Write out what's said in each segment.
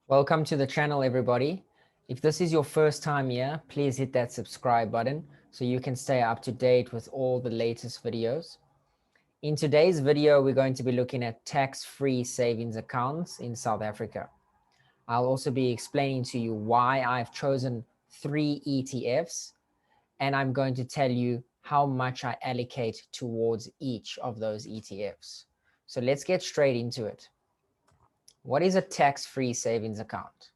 Welcome to the channel, everybody. If this is your first time here, please hit that subscribe button so you can stay up to date with all the latest videos. In today's video, we're going to be looking at tax-free savings accounts in South Africa. I'll also be explaining to you why I've chosen 3 ETFs, and I'm going to tell you how much I allocate towards each of those ETFs. So let's get straight into it. What is a tax-free savings account?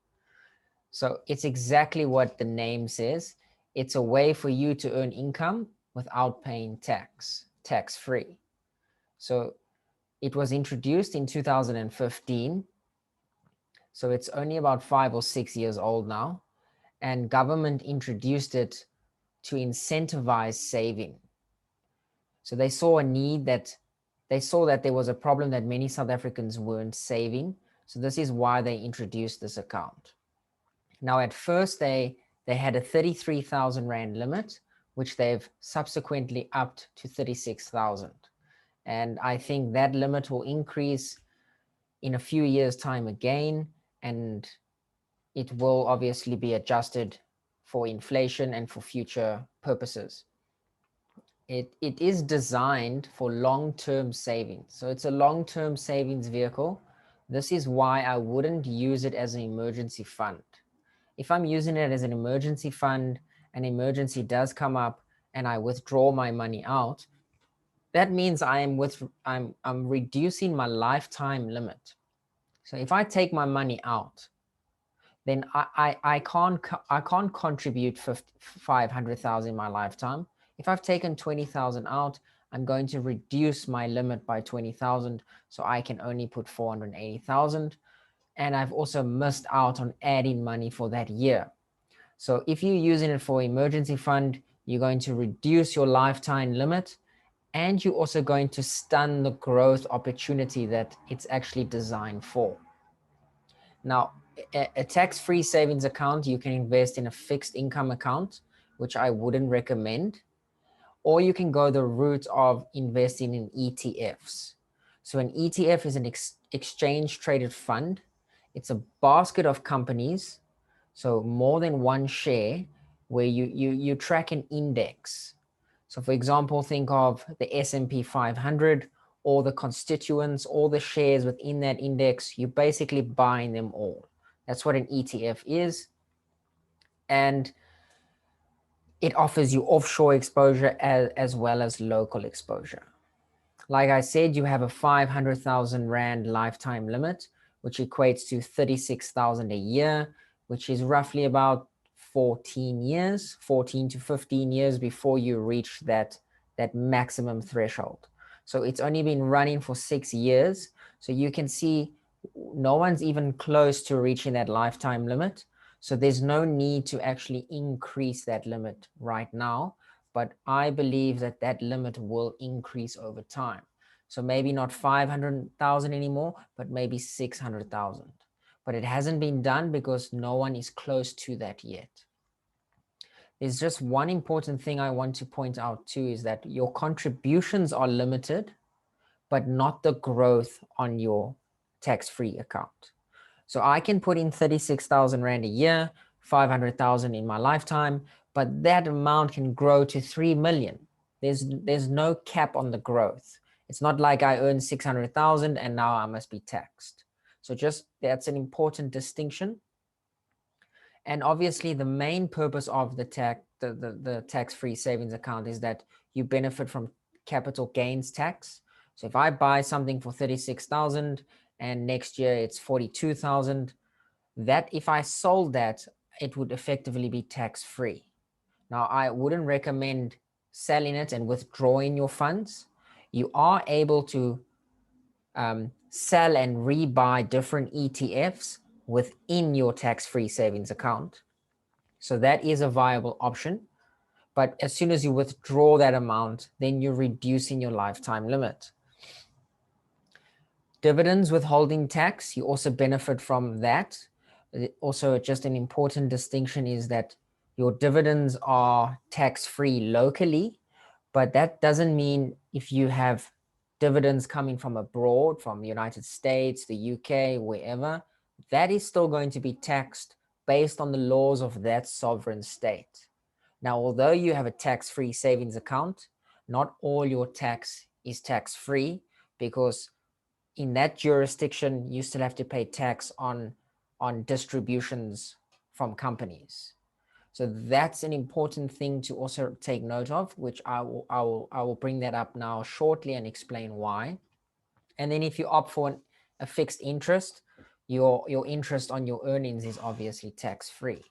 So it's exactly what the name says. It's a way for you to earn income without paying tax-free. So it was introduced in 2015. So it's only about 5 or 6 years old now. And government introduced it to incentivize saving. So they saw a need that there was a problem that many South Africans weren't saving. So this is why they introduced this account. Now, at first, they had a 33,000 Rand limit, which they've subsequently upped to 36,000. And I think that limit will increase in a few years' time again, and it will obviously be adjusted for inflation and for future purposes. It is designed for long-term savings. So it's a long-term savings vehicle. This is why I wouldn't use it as an emergency fund. If I'm using it as an emergency fund, an emergency does come up and I withdraw my money out, that means I'm reducing my lifetime limit. So if I take my money out, then I can't contribute 500,000 in my lifetime. If I've taken 20,000 out, I'm going to reduce my limit by 20,000, so I can only put 480,000. And I've also missed out on adding money for that year. So if you're using it for emergency fund, you're going to reduce your lifetime limit, and you're also going to stun the growth opportunity that it's actually designed for. Now, a tax-free savings account, you can invest in a fixed income account, which I wouldn't recommend, or you can go the route of investing in ETFs. So an ETF is an exchange traded fund. It's a basket of companies, so more than one share, where you track an index. So for example, think of the S&P 500, all the constituents, all the shares within that index. You're basically buying them all. That's what an ETF is. And it offers you offshore exposure as well as local exposure. Like I said, you have a 500,000 Rand lifetime limit, which equates to 36,000 a year, which is roughly about 14 to 15 years before you reach that maximum threshold. So it's only been running for 6 years. So you can see no one's even close to reaching that lifetime limit. So there's no need to actually increase that limit right now. But I believe that that limit will increase over time. So maybe not 500,000 anymore, but maybe 600,000. But it hasn't been done because no one is close to that yet. There's just one important thing I want to point out too, is that your contributions are limited, but not the growth on your tax-free account. So I can put in 36,000 Rand a year, 500,000 in my lifetime, but that amount can grow to 3 million. There's no cap on the growth. It's not like I earn 600,000 and now I must be taxed. So just that's an important distinction. And obviously the main purpose of the tax-free savings account is that you benefit from capital gains tax. So if I buy something for 36,000 and next year it's 42,000, that if I sold that, it would effectively be tax-free. Now, I wouldn't recommend selling it and withdrawing your funds. You are able to sell and rebuy different ETFs within your tax-free savings account. So that is a viable option. But as soon as you withdraw that amount, then you're reducing your lifetime limit. Dividends withholding tax, you also benefit from that. Also, just an important distinction is that your dividends are tax-free locally, but that doesn't mean if you have dividends coming from abroad, from the United States, the UK, wherever, that is still going to be taxed based on the laws of that sovereign state. Now, although you have a tax-free savings account, not all your tax is tax-free, because in that jurisdiction, you still have to pay tax on distributions from companies. So that's an important thing to also take note of, which I will bring that up now shortly and explain why. And then if you opt for a fixed interest, your interest on your earnings is obviously tax-free.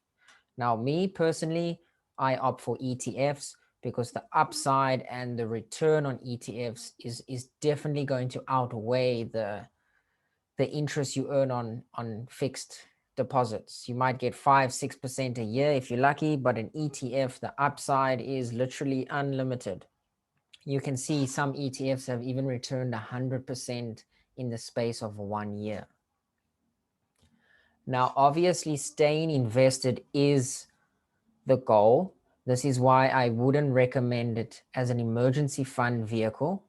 Now, me personally, I opt for ETFs because the upside and the return on ETFs is definitely going to outweigh the interest you earn on fixed deposits. You might get 5-6% a year if you're lucky, but an ETF, the upside is literally unlimited. You can see some ETFs have even returned 100% in the space of 1 year. Now, obviously, staying invested is the goal. This is why I wouldn't recommend it as an emergency fund vehicle,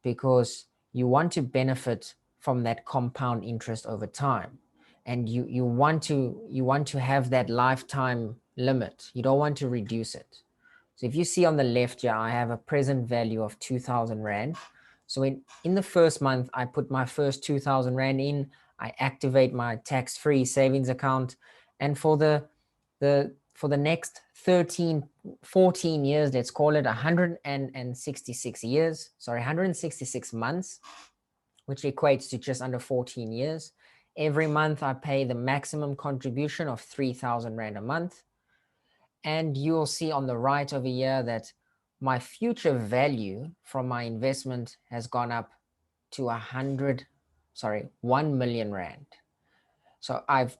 because you want to benefit from that compound interest over time. And you want to have that lifetime limit. You don't want to reduce it. So if you see on the left here, I have a present value of 2,000 Rand. So in the first month, I put my first 2,000 Rand in, I activate my tax-free savings account. And for the next 13, 14 years, let's call it 166 years, 166 months, which equates to just under 14 years. Every month I pay the maximum contribution of 3,000 Rand a month. And you'll see on the right over here that my future value from my investment has gone up to 1 million Rand. So I've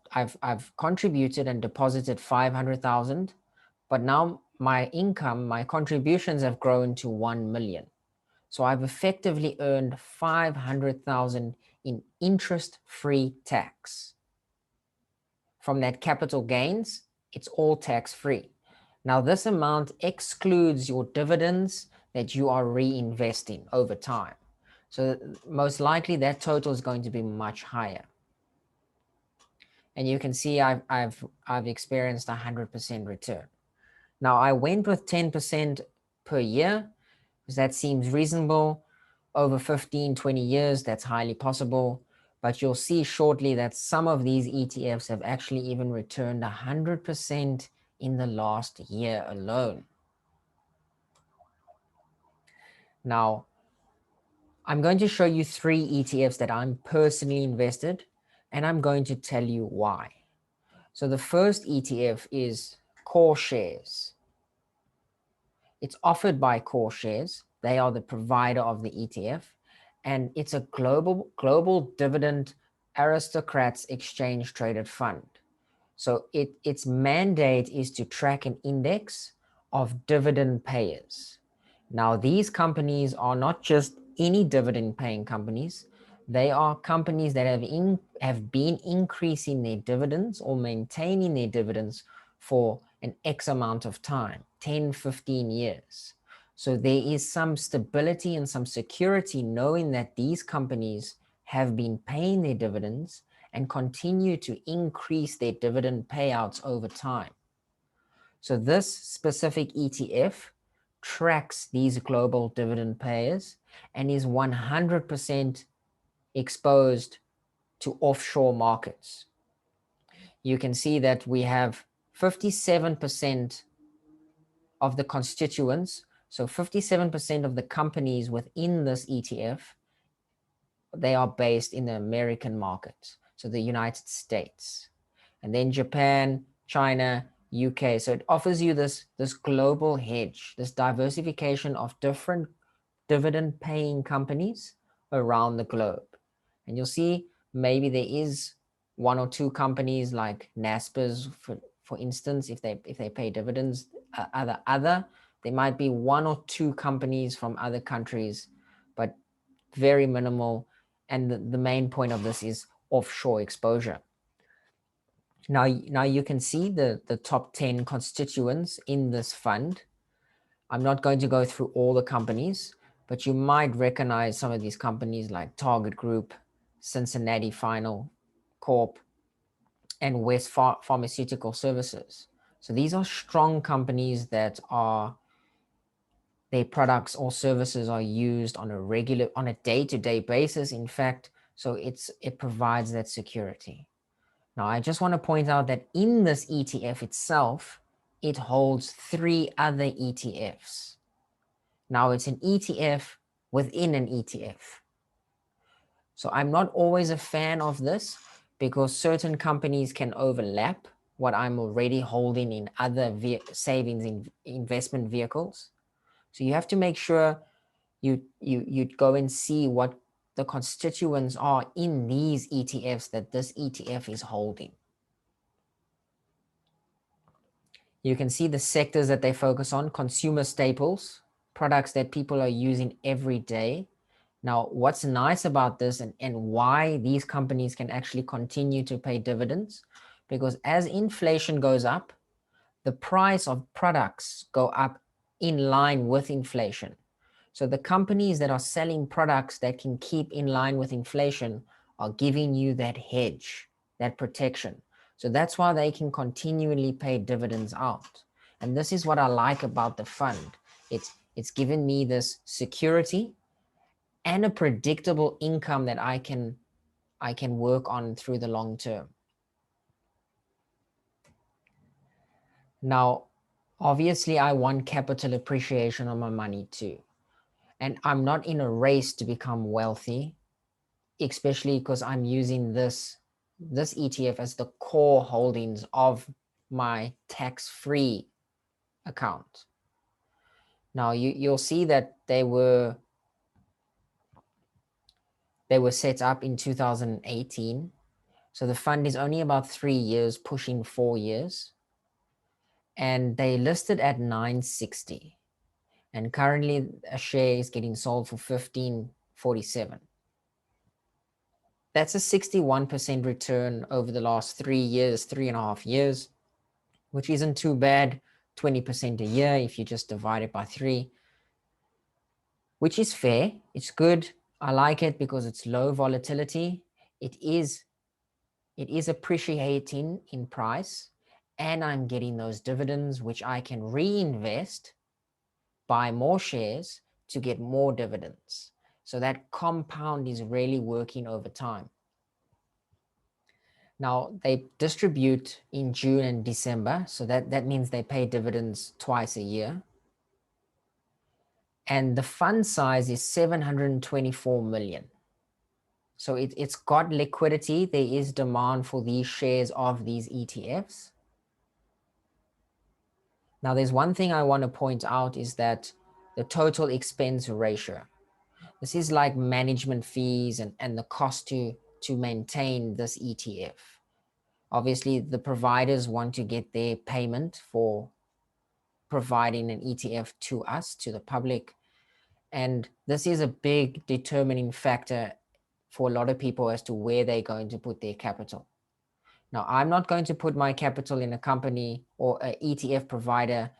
contributed and deposited 500,000, but now my income, my contributions have grown to 1 million. So I've effectively earned 500,000 in interest-free tax. From that capital gains, it's all tax-free. Now this amount excludes your dividends that you are reinvesting over time. So most likely that total is going to be much higher. And you can see I've experienced 100% return. Now I went with 10% per year because that seems reasonable. Over 15, 20 years, that's highly possible. But you'll see shortly that some of these ETFs have actually even returned 100% in the last year alone. Now, I'm going to show you 3 ETFs that I'm personally invested, and I'm going to tell you why. So the first ETF is Core Shares. It's offered by Core Shares. They are the provider of the ETF, and it's a global dividend aristocrats exchange traded fund. So its mandate is to track an index of dividend payers. Now, these companies are not just any dividend paying companies. They are companies that have been increasing their dividends or maintaining their dividends for an X amount of time, 10, 15 years. So there is some stability and some security knowing that these companies have been paying their dividends and continue to increase their dividend payouts over time. So this specific ETF tracks these global dividend payers and is 100% exposed to offshore markets. You can see that we have 57% of the constituents, so 57% of the companies within this ETF, they are based in the American market, so the United States, and then Japan, China, UK. So it offers you this global hedge, this diversification of different dividend paying companies around the globe. And you'll see maybe there is 1 or 2 companies like Naspers, for instance, if they pay dividends. There might be 1 or 2 companies from other countries, but very minimal. And the main point of this is offshore exposure. Now you can see the top 10 constituents in this fund. I'm not going to go through all the companies, but you might recognize some of these companies like Target Group, Cincinnati Final Corp, and West Pharmaceutical Services. So these are strong companies that are, their products or services are used on a day-to-day basis. In fact, so it provides that security. Now, I just want to point out that in this ETF itself, it holds 3 other ETFs. Now, it's an ETF within an ETF. So I'm not always a fan of this because certain companies can overlap what I'm already holding in other savings investment vehicles. So you have to make sure you go and see what the constituents are in these ETFs that this ETF is holding. You can see the sectors that they focus on: consumer staples, products that people are using every day. Now, what's nice about this and why these companies can actually continue to pay dividends, because as inflation goes up, the price of products go up in line with inflation. So the companies that are selling products that can keep in line with inflation are giving you that hedge, that protection. So that's why they can continually pay dividends out. And this is what I like about the fund. It's given me this security and a predictable income that I can work on through the long term. Now, obviously, I want capital appreciation on my money too. And I'm not in a race to become wealthy, especially because I'm using this ETF as the core holdings of my tax-free account. Now, you'll see that they were set up in 2018. So the fund is only about 3 years, pushing 4 years. And they listed at 960. And currently a share is getting sold for 1547. That's a 61% return over the last 3 years, 3.5 years, which isn't too bad. 20% a year if you just divide it by 3, which is fair. It's good. I like it because it's low volatility. It is appreciating in price, and I'm getting those dividends, which I can reinvest, buy more shares to get more dividends. So that compound is really working over time. Now they distribute in June and December. So that means they pay dividends twice a year. And the fund size is 724 million. So it's got liquidity. There is demand for these shares of these ETFs. Now, there's one thing I want to point out is that the total expense ratio. This is like management fees and the cost to maintain this ETF. Obviously, the providers want to get their payment for providing an ETF to us, to the public. And this is a big determining factor for a lot of people as to where they're going to put their capital. Now, I'm not going to put my capital in a company or an ETF provider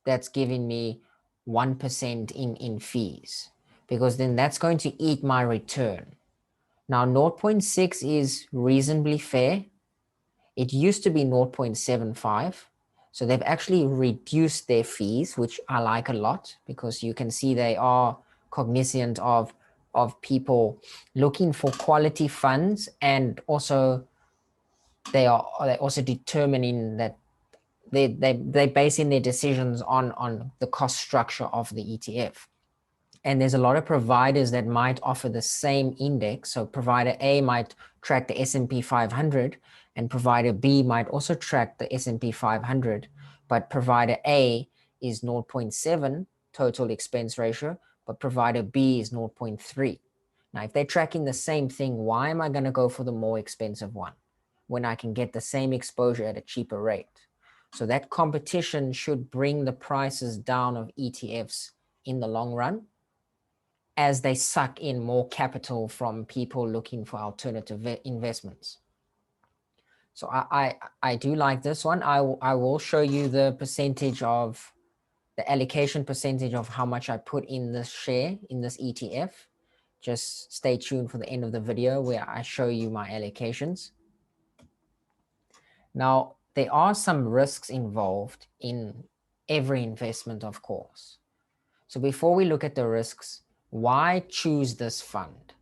that's giving me 1% in fees, because then that's going to eat my return. Now, 0.6 is reasonably fair. It used to be 0.75. So they've actually reduced their fees, which I like a lot, because you can see they are cognizant of people looking for quality funds, and also they're also determining that they're basing their decisions on the cost structure of the ETF. And there's a lot of providers that might offer the same index. So provider A might track the S&P 500, and provider B might also track the S&P 500, but provider A is 0.7 total expense ratio, but provider B is 0.3. Now, if they're tracking the same thing, why am I going to go for the more expensive one when I can get the same exposure at a cheaper rate? So that competition should bring the prices down of ETFs in the long run, as they suck in more capital from people looking for alternative investments. So I do like this one. I will show you the percentage of the allocation percentage of how much I put in this share, in this ETF. Just stay tuned for the end of the video where I show you my allocations. Now, there are some risks involved in every investment, of course. So before we look at the risks, why choose this fund?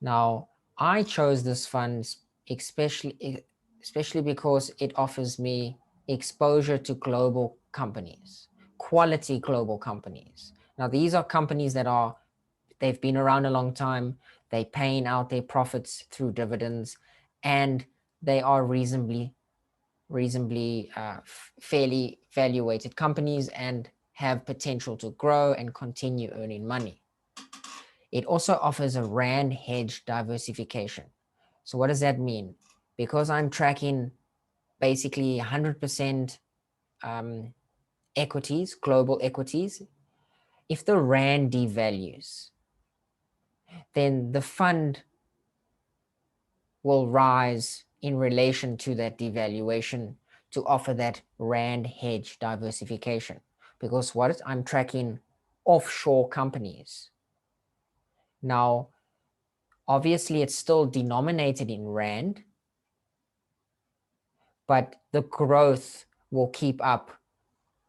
Now, I chose this fund especially because it offers me exposure to global companies, quality global companies. Now, these are companies they've been around a long time, they're paying out their profits through dividends, and they are reasonably fairly valuated companies and have potential to grow and continue earning money. It also offers a rand hedge diversification. So what does that mean? Because I'm tracking basically 100% equities, global equities, if the rand devalues, then the fund will rise in relation to that devaluation to offer that rand hedge diversification. Because what I'm tracking offshore companies. Now, obviously, it's still denominated in rand, but the growth will keep up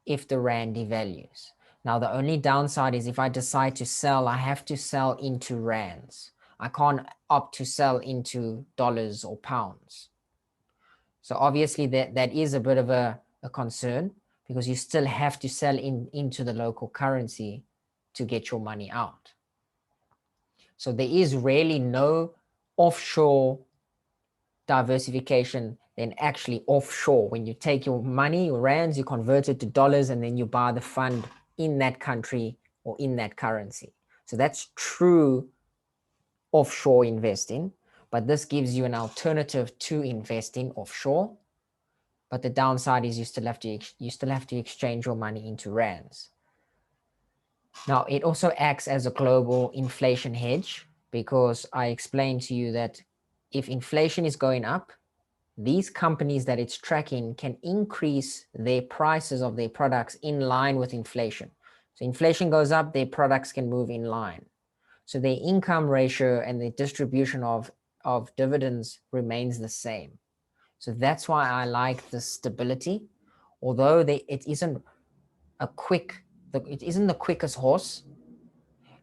if the rand devalues. Now, the only downside is if I decide to sell, I have to sell into rands. I can't opt to sell into dollars or pounds. So obviously that is a bit of a concern, because you still have to sell into the local currency to get your money out. So there is really no offshore diversification than actually offshore. When you take your money, your rands, you convert it to dollars, and then you buy the fund in that country or in that currency. So that's true offshore investing, but this gives you an alternative to investing offshore. But the downside is you still have to exchange your money into rands. Now, it also acts as a global inflation hedge, because I explained to you that if inflation is going up, these companies that it's tracking can increase their prices of their products in line with inflation. So inflation goes up, their products can move in line. So their income ratio and the distribution of dividends remains the same. So that's why I like the stability. Although it isn't the quickest horse,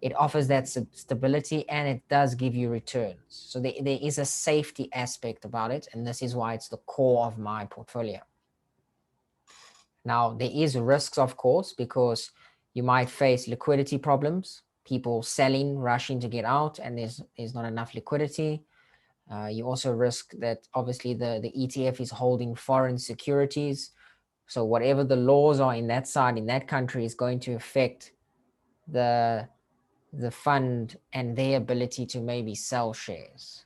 it offers that stability, and it does give you returns. So there is a safety aspect about it, and this is why it's the core of my portfolio. Now, there is risks, of course, because you might face liquidity problems, people selling, rushing to get out, and there's not enough liquidity. You also risk that obviously the ETF is holding foreign securities. So whatever the laws are in that side, in that country, is going to affect the fund and their ability to maybe sell shares.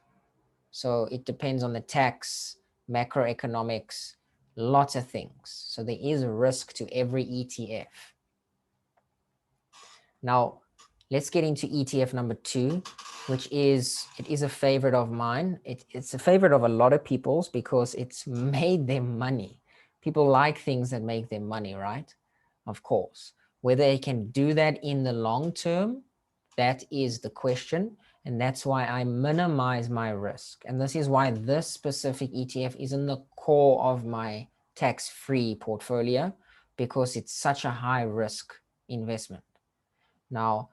So it depends on the tax, macroeconomics, lots of things. So there is a risk to every ETF. Now, let's get into ETF number 2, which is a favorite of mine. It's a favorite of a lot of people's because it's made them money. People like things that make them money, right? Of course. Whether they can do that in the long term, that is the question. And that's why I minimize my risk. And this is why this specific ETF is in the core of my tax-free portfolio, because it's such a high risk investment. Now,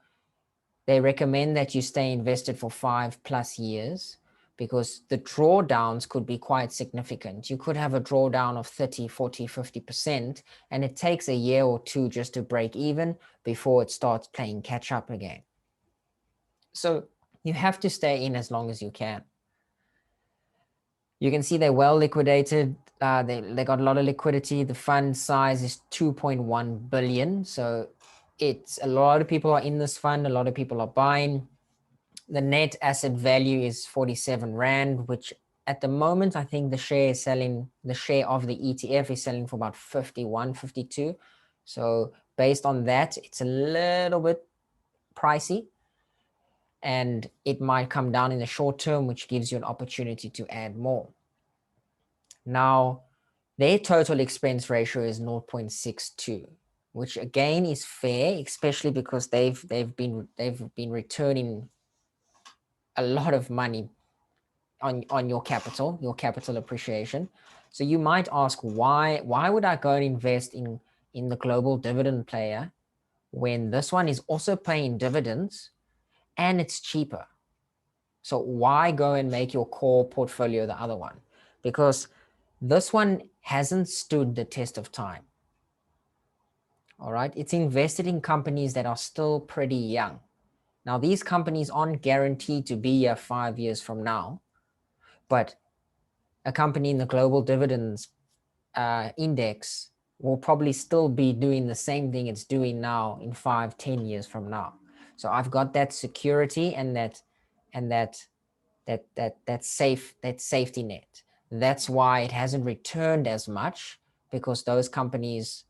they recommend that you stay invested for 5+ years, because the drawdowns could be quite significant. You could have a drawdown of 30, 40, 50%, and it takes a year or two just to break even before it starts playing catch up again. So you have to stay in as long as you can. You can see they're well liquidated. They got a lot of liquidity. The fund size is 2.1 billion. So it's a lot of people are in this fund. A lot of people are buying. The net asset value is 47 Rand, which at the moment, I think the share of the ETF is selling for about 51, 52. So based on that, it's a little bit pricey, and it might come down in the short term, which gives you an opportunity to add more. Now, their total expense ratio is 0.62, which again is fair, especially because they've been returning a lot of money on your capital appreciation. So you might ask, why would I go and invest in the global dividend player when this one is also paying dividends and it's cheaper? So why go and make your core portfolio the other one? Because this one hasn't stood the test of time. All right. It's invested in companies that are still pretty young. Now, these companies aren't guaranteed to be here 5 years from now, but a company in the global dividends index will probably still be doing the same thing it's doing now in 5-10 years from now. So I've got that security and that safety net. That's why it hasn't returned as much, because those companies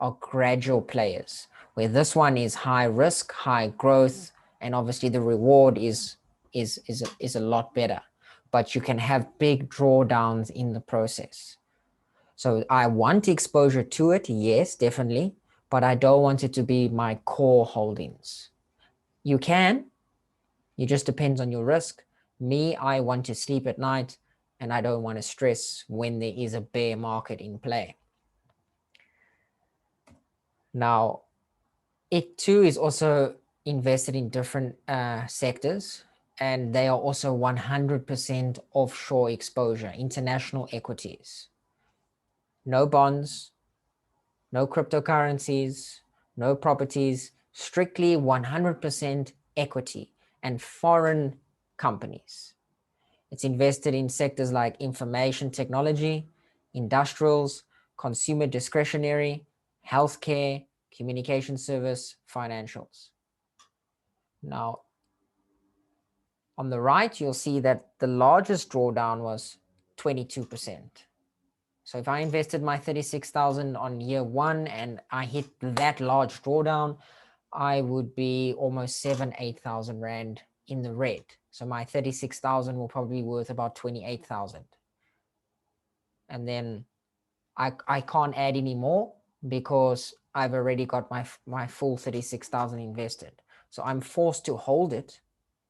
are gradual players, where this one is high risk, high growth, and obviously the reward is a lot better, but you can have big drawdowns in the process. So I want exposure to it, yes, definitely, but I don't want it to be my core holdings. You can, it just depends on your risk. Me, I want to sleep at night and I don't want to stress when there is a bear market in play. Now, it too is also invested in different sectors, and they are also 100% offshore exposure, international equities. No bonds, no cryptocurrencies, no properties, strictly 100% equity and foreign companies. It's invested in sectors like information technology, industrials, consumer discretionary, healthcare, communication service, financials. Now, on the right, you'll see that the largest drawdown was 22%. So if I invested my 36,000 on year one and I hit that large drawdown, I would be almost 8,000 Rand in the red. So my 36,000 will probably be worth about 28,000. And then I can't add any more because I've already got my full 36,000 invested. So I'm forced to hold it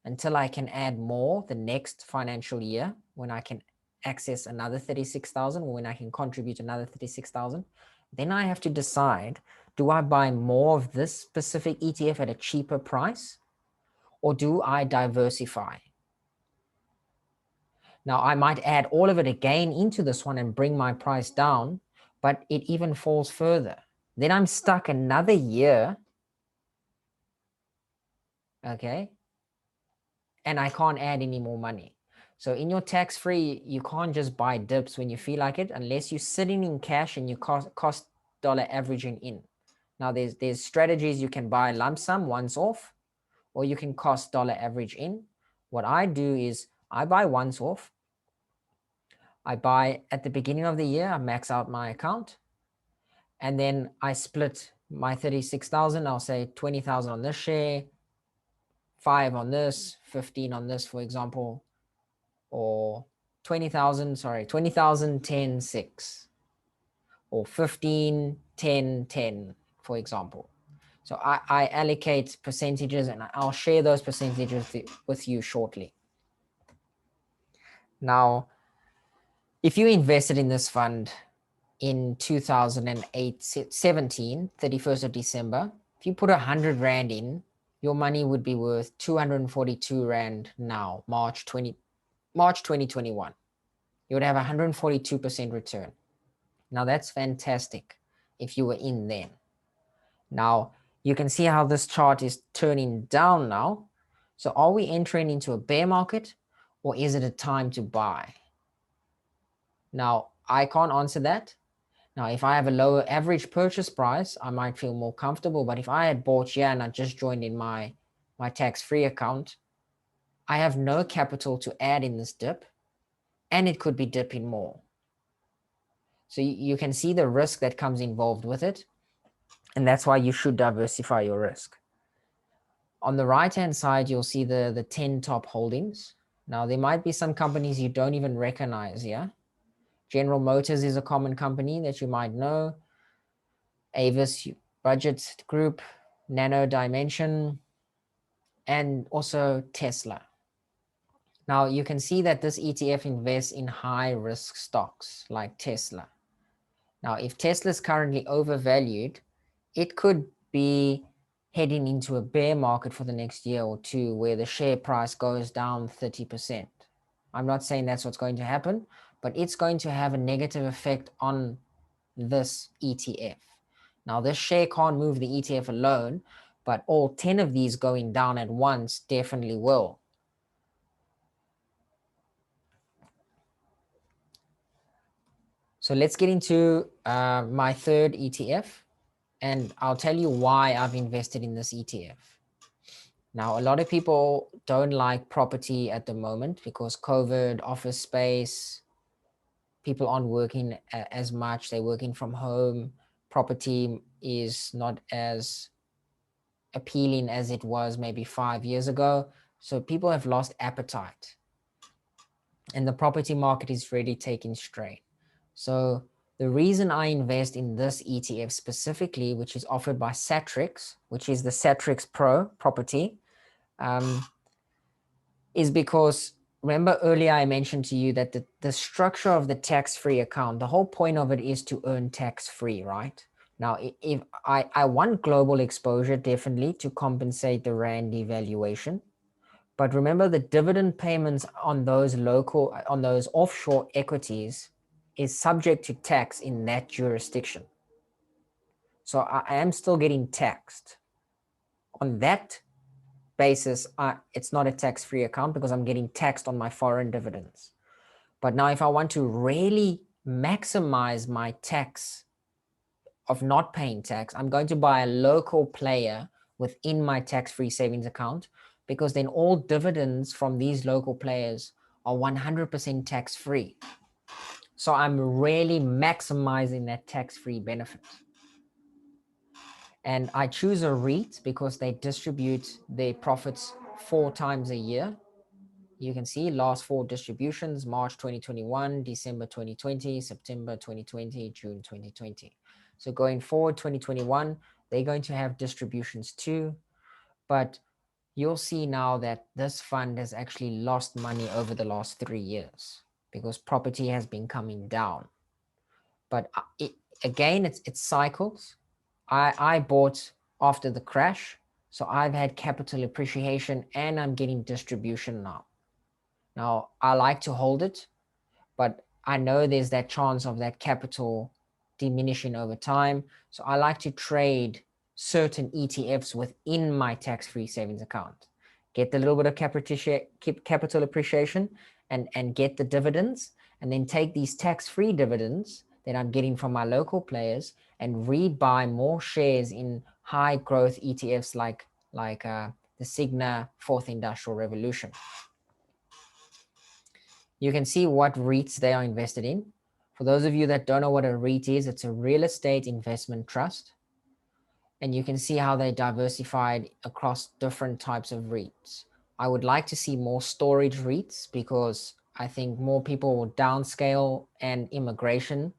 until I can add more the next financial year, when I can access another 36,000, or when I can contribute another 36,000. Then I have to decide, do I buy more of this specific ETF at a cheaper price, or do I diversify? Now, I might add all of it again into this one and bring my price down, but it even falls further. Then I'm stuck another year, okay? And I can't add any more money. So in your tax-free, you can't just buy dips when you feel like it, unless you're sitting in cash and you cost dollar averaging in. Now there's strategies. You can buy lump sum once off, or you can cost dollar average in. What I do is I buy once off. I buy at the beginning of the year, I max out my account, and then I split my 36,000. I'll say 20,000 on this share, 5 on this, 15 on this, for example, or 20,000, 10, 6, or 15, 10, 10, for example. So I allocate percentages, and I'll share those percentages with you shortly. Now, if you invested in this fund in 2008, 17, 31st of December, if you put 100 Rand in, your money would be worth 242 Rand now, March 2021. You would have 142% return. Now that's fantastic if you were in then. Now you can see how this chart is turning down now. So are we entering into a bear market, or is it a time to buy? Now I can't answer that. Now, if I have a lower average purchase price, I might feel more comfortable. But if I had bought here and I just joined in my tax-free account, I have no capital to add in this dip, and it could be dipping more. So you can see the risk that comes involved with it. And that's why you should diversify your risk. On the right-hand side, you'll see the 10 top holdings. Now, there might be some companies you don't even recognize here. General Motors is a common company that you might know. Avis Budget Group, Nano Dimension, and also Tesla. Now you can see that this ETF invests in high risk stocks like Tesla. Now, if Tesla is currently overvalued, it could be heading into a bear market for the next year or two where the share price goes down 30%. I'm not saying that's what's going to happen, but it's going to have a negative effect on this ETF. Now, this share can't move the ETF alone, but all 10 of these going down at once definitely will. So let's get into my third ETF, and I'll tell you why I've invested in this ETF. Now, a lot of people don't like property at the moment because COVID, office space, people aren't working as much. They're working from home. Property is not as appealing as it was maybe 5 years ago. So people have lost appetite. And the property market is really taking strain. So the reason I invest in this ETF specifically, which is offered by Satrix, which is the STXPRO property, is because remember earlier I mentioned to you that the structure of the tax-free account, the whole point of it is to earn tax-free, right? Now, if I want global exposure definitely to compensate the rand devaluation. But remember the dividend payments on those offshore equities is subject to tax in that jurisdiction. So I am still getting taxed. On that basis, it's not a tax-free account because I'm getting taxed on my foreign dividends. But now if I want to really maximize my tax of not paying tax, I'm going to buy a local player within my tax-free savings account, because then all dividends from these local players are 100% tax-free. So I'm really maximizing that tax-free benefit. And I choose a REIT because they distribute their profits 4 times a year. You can see last 4 distributions: March 2021, December 2020, September 2020, June 2020. So going forward, 2021, they're going to have distributions too. But you'll see now that this fund has actually lost money over the last 3 years because property has been coming down. But again, it's cycles. I bought after the crash, so I've had capital appreciation and I'm getting distribution now. Now, I like to hold it, but I know there's that chance of that capital diminishing over time. So I like to trade certain ETFs within my tax-free savings account, get a little bit of capital appreciation and get the dividends, and then take these tax-free dividends that I'm getting from my local players and rebuy more shares in high growth ETFs like the Signa Fourth Industrial Revolution. You can see what REITs they are invested in. For those of you that don't know what a REIT is, it's a real estate investment trust. And you can see how they diversified across different types of REITs. I would like to see more storage REITs because I think more people will downscale, and immigration.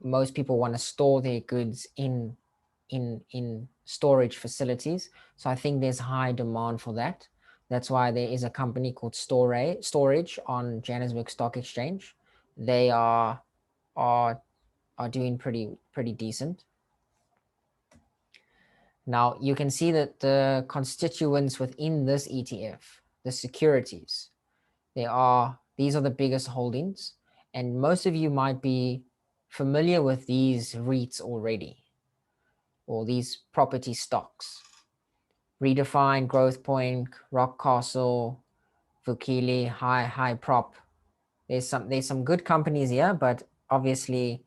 Most people want to store their goods in storage facilities. So I think there's high demand for that. That's why there is a company called Storage on Johannesburg Stock Exchange. They are doing pretty decent. Now you can see that the constituents within this ETF, the securities, these are the biggest holdings, and most of you might be familiar with these REITs already, or these property stocks: Redefine, Growth Point, Rockcastle, Vukile, High Prop. There's some good companies here, but obviously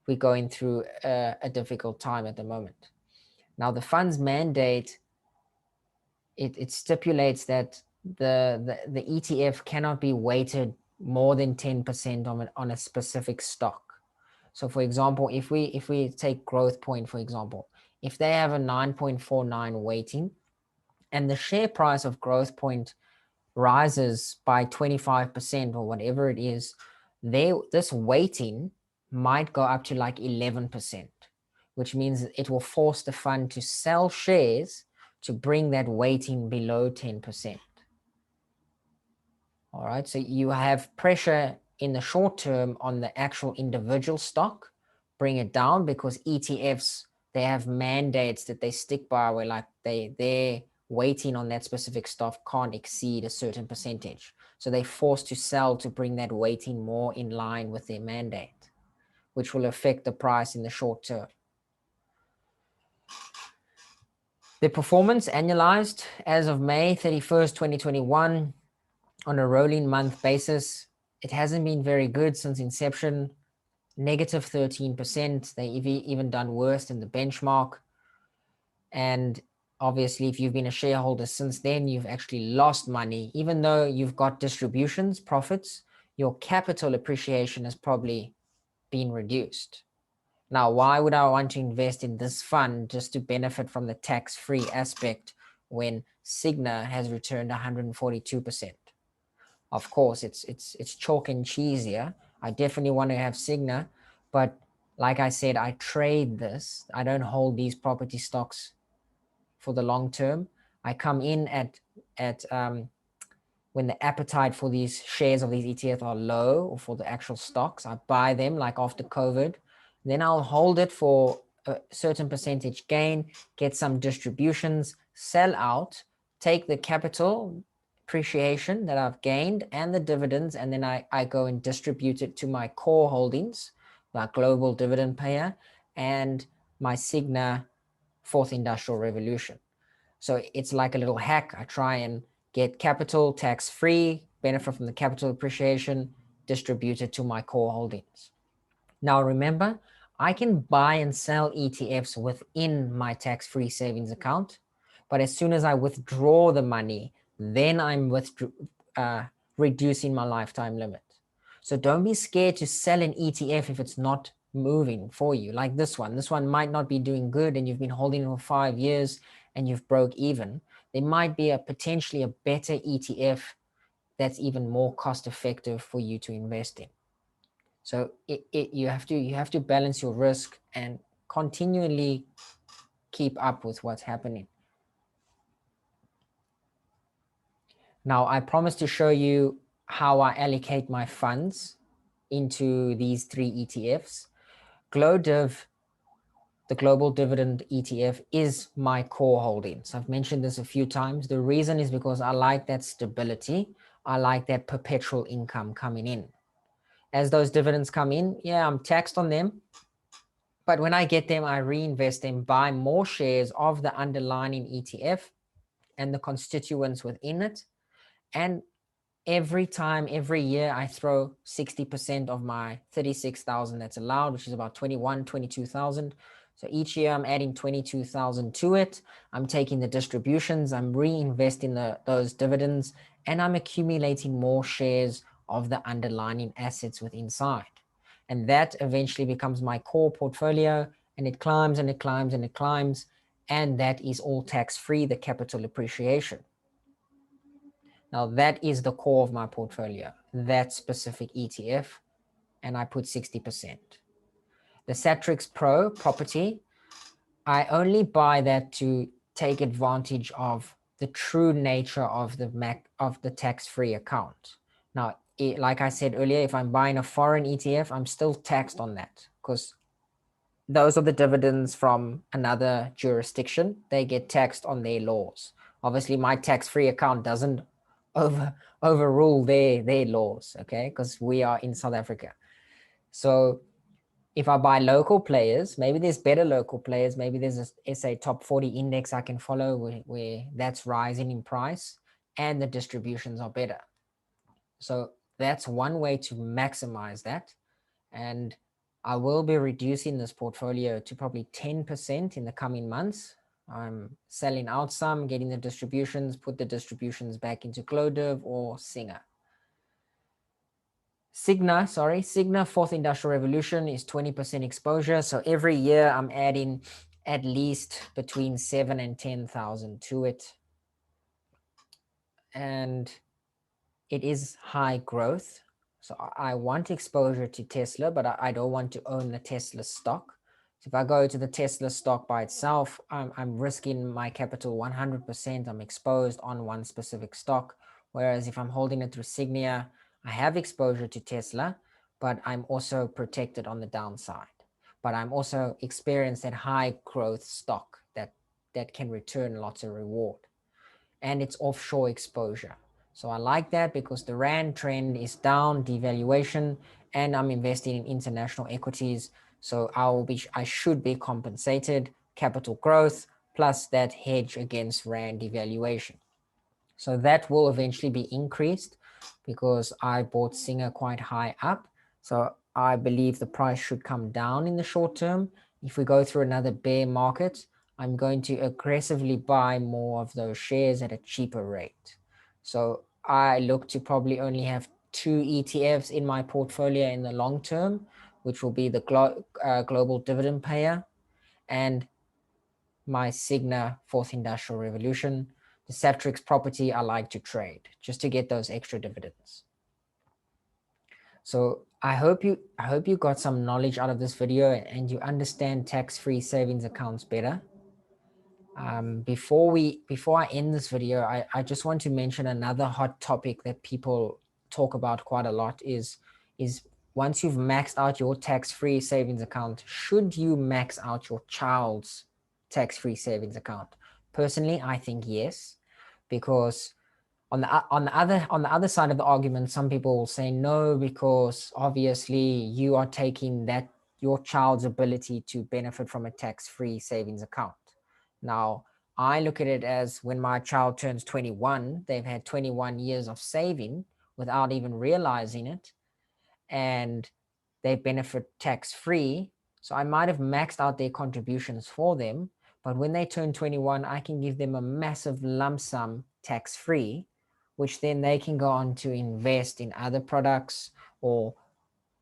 we're going through a difficult time at the moment. Now the fund's mandate, it stipulates that the ETF cannot be weighted more than 10% on a specific stock. So for example, if we take Growth Point, for example, if they have a 9.49 weighting and the share price of Growth Point rises by 25% or whatever it is, this weighting might go up to like 11%, which means it will force the fund to sell shares to bring that weighting below 10%. All right, so you have pressure in the short term on the actual individual stock, bring it down, because ETFs, they have mandates that they stick by, where like their weighting on that specific stock can't exceed a certain percentage. So they're forced to sell to bring that weighting more in line with their mandate, which will affect the price in the short term. The performance annualized as of May 31st, 2021, on a rolling month basis, it hasn't been very good since inception. Negative 13%. They've even done worse than the benchmark. And obviously, if you've been a shareholder since then, you've actually lost money. Even though you've got distributions, profits, your capital appreciation has probably been reduced. Now, why would I want to invest in this fund just to benefit from the tax-free aspect when Cigna has returned 142%? Of course, it's chalk and cheese here. I definitely want to have Cigna, but like I said, I trade this. I don't hold these property stocks for the long term. I come in at when the appetite for these shares of these ETFs are low, or for the actual stocks. I buy them like after COVID. Then I'll hold it for a certain percentage gain, get some distributions, sell out, take the capital appreciation that I've gained and the dividends, and then I go and distribute it to my core holdings, like global dividend payer and my Cigna fourth industrial revolution. So it's like a little hack. I try and get capital tax free, benefit from the capital appreciation, distribute it to my core holdings. Now remember, I can buy and sell ETFs within my tax free savings account, but as soon as I withdraw the money, then I'm reducing my lifetime limit. So don't be scared to sell an ETF if it's not moving for you. Like this one. This one might not be doing good and you've been holding it for 5 years and you've broke even. There might be potentially a better ETF that's even more cost effective for you to invest in. So you have to balance your risk and continually keep up with what's happening. Now, I promise to show you how I allocate my funds into these three ETFs. GLODIV, the Global Dividend ETF, is my core holdings. I've mentioned this a few times. The reason is because I like that stability. I like that perpetual income coming in. As those dividends come in, yeah, I'm taxed on them. But when I get them, I reinvest them, buy more shares of the underlying ETF and the constituents within it. And every time, every year, I throw 60% of my 36,000 that's allowed, which is about 22,000. So each year I'm adding 22,000 to it. I'm taking the distributions, I'm reinvesting those dividends, and I'm accumulating more shares of the underlying assets within inside. And that eventually becomes my core portfolio, and it climbs and it climbs and it climbs. And that is all tax-free, the capital appreciation. Now that is the core of my portfolio, that specific ETF, and I put 60%. The STXPRO property, I only buy that to take advantage of the true nature of the tax-free account. Now, like I said earlier, if I'm buying a foreign ETF, I'm still taxed on that because those are the dividends from another jurisdiction. They get taxed on their laws. Obviously, my tax-free account doesn't overrule their laws, okay? Because we are in South Africa. So if I buy local players, maybe there's better local players. Maybe there's a SA top 40 index I can follow where that's rising in price and the distributions are better. So that's one way to maximize that. And I will be reducing this portfolio to probably 10% in the coming months. I'm selling out some, getting the distributions, put the distributions back into GLODIV or Cigna fourth industrial revolution is 20% exposure. So every year I'm adding at least between 7 and 10,000 to it. And it is high growth. So I want exposure to Tesla, but I don't want to own the Tesla stock. So if I go to the Tesla stock by itself, I'm risking my capital 100%. I'm exposed on one specific stock. Whereas if I'm holding it through Signia, I have exposure to Tesla, but I'm also protected on the downside. But I'm also experienced at high growth stock that can return lots of reward. And it's offshore exposure. So I like that because the Rand trend is down, devaluation, and I'm investing in international equities. So I should be compensated, capital growth, plus that hedge against Rand devaluation. So that will eventually be increased because I bought Singer quite high up. So I believe the price should come down in the short term. If we go through another bear market, I'm going to aggressively buy more of those shares at a cheaper rate. So I look to probably only have 2 ETFs in my portfolio in the long term, which will be the global dividend payer and my Signa Fourth Industrial Revolution. The Saptrix property I like to trade just to get those extra dividends. So I hope you got some knowledge out of this video and you understand tax-free savings accounts better. Before I end this video, I just want to mention another hot topic that people talk about quite a lot is once you've maxed out your tax-free savings account, should you max out your child's tax-free savings account? Personally, I think yes, because on the other side of the argument, some people will say no, because obviously you are taking that your child's ability to benefit from a tax-free savings account. Now, I look at it as when my child turns 21, they've had 21 years of saving without even realizing it, and they benefit tax-free. So I might have maxed out their contributions for them, but when they turn 21, I can give them a massive lump sum tax-free, which then they can go on to invest in other products or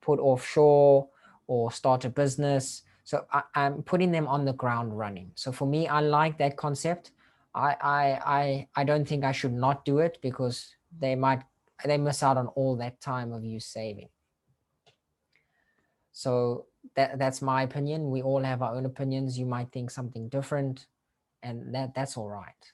put offshore or start a business. So I'm putting them on the ground running. So for me, I like that concept. I don't think I should not do it because they miss out on all that time of you saving. So that's my opinion. We all have our own opinions. You might think something different, and that's all right.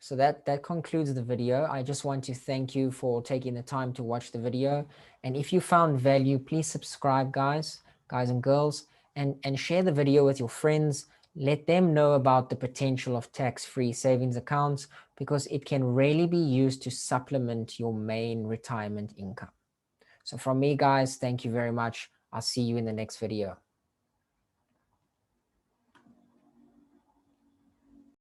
So that concludes the video. I just want to thank you for taking the time to watch the video. And if you found value, please subscribe, guys and girls, and share the video with your friends. Let them know about the potential of tax-free savings accounts, because it can really be used to supplement your main retirement income. So from me, guys, thank you very much. I'll see you in the next video.